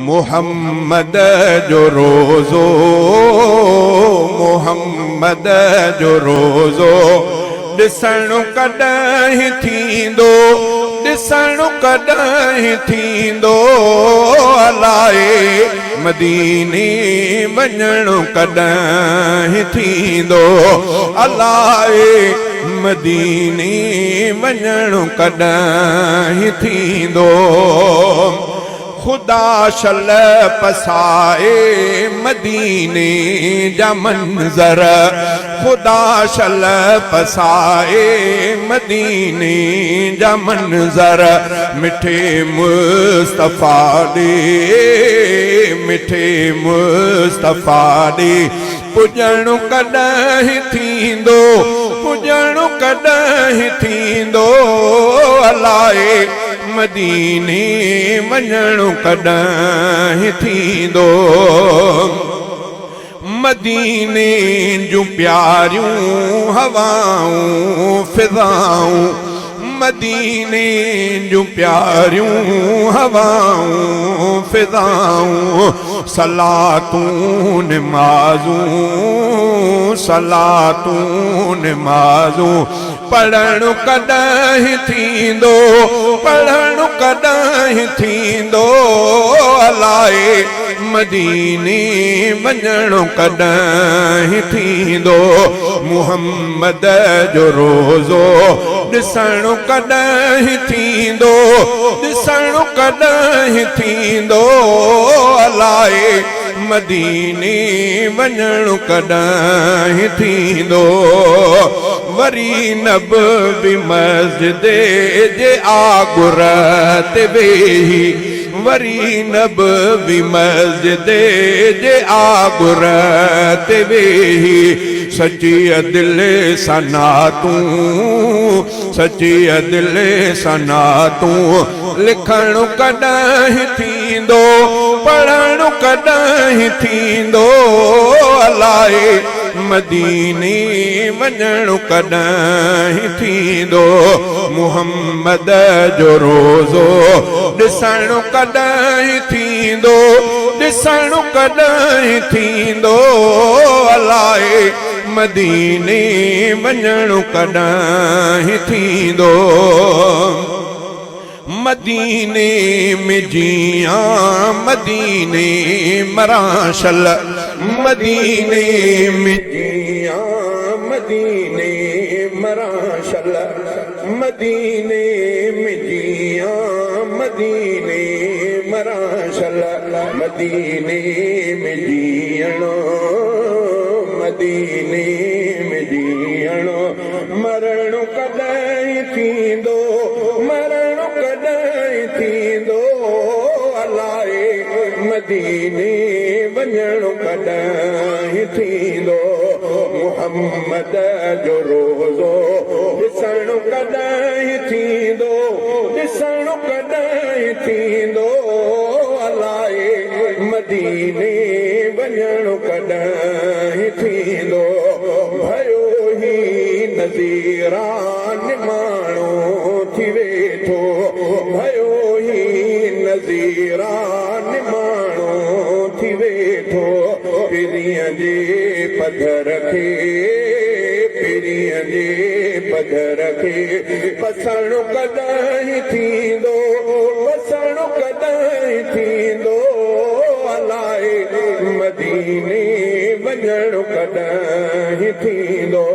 मुहम्मद जो रोज़ो, मुहम्मद जो रोज़ो ॾिसण कॾहिं थींदो, ॾिसण कॾहिं थींदो, अलाए मदीने वञण कॾहिं थींदो, अलाए मदीने वञण कॾहिं थींदो। खुदा शल पसाए मदीने जा मंज़र, खुदा शल पसाए मदीने जा मंज़र, मिठे मुस्तफ़ा ॾे, मिठे मुस्तफ़ा ॾे पुॼण कॾहिं थींदो, पुॼण कॾहिं थींदो, अलाए मदीने वञण कॾहिं थींदो। मदीने जूं प्यारियूं हवाऊं फिज़ाऊं, मदीने जूं प्यारियूं हवाऊं फिज़ाऊं, सलातूं निमाज़ूं, सलातूं निमाज़ूं पढ़ण कॾहिं थींदो, पढ़ण कॾहिं थींदो, अलाए मदीने वञण कॾहिं थींदो। मुहम्मद जो रोज़ो ॾिसण कॾहिं थींदो, ॾिसण कॾहिं थींदो, अलाए मदीने वञण कॾहिं थींदो। वरी नबवी मस्जिद जे आगुर ते वेही, वरी नबवी मस्जिद जे आगुर ते वेही, सची दिल सां नातूं, सची दिल सां नातूं लिखण कॾहिं थींदो, पढ़ण कॾहिं थींदो, अलाए मदीने वञण कॾहिं थींदो। मुहम्मद जो रोज़ो ॾिसण कॾहिं थींदो, ॾिसण कॾहिं थींदो, अलाए मदीने वञण कॾहिं थींदो। मदीने में जियां मदीने मराशल, मदीने में जियां मदीने मराशल, मदीने में जियां मदीने मराशल, मदीने में जियणो, मदीने में जियणो, मरण कॾहिं थींदो, मरण कॾहिं थींदो, अलाए मदीने वञण कॾहिं थींदो। मुहम्मद जो रोज़ो ॾिसण कॾहिं थींदो, ॾिसण कॾहिं थींदो, अलाए मदीने वञण कॾहिं थींदो। भयो ही नज़ीरान माण्हू थी वेठो, भयो ही नज़ीरान माण्हू थी वेठो, पिरीअ जे पधर खे, पिरीअ जे पधर खे पसण कॾहिं थींदो, पसण कॾहिं थींदो, अलाए मदीने वञण कॾहिं थींदो।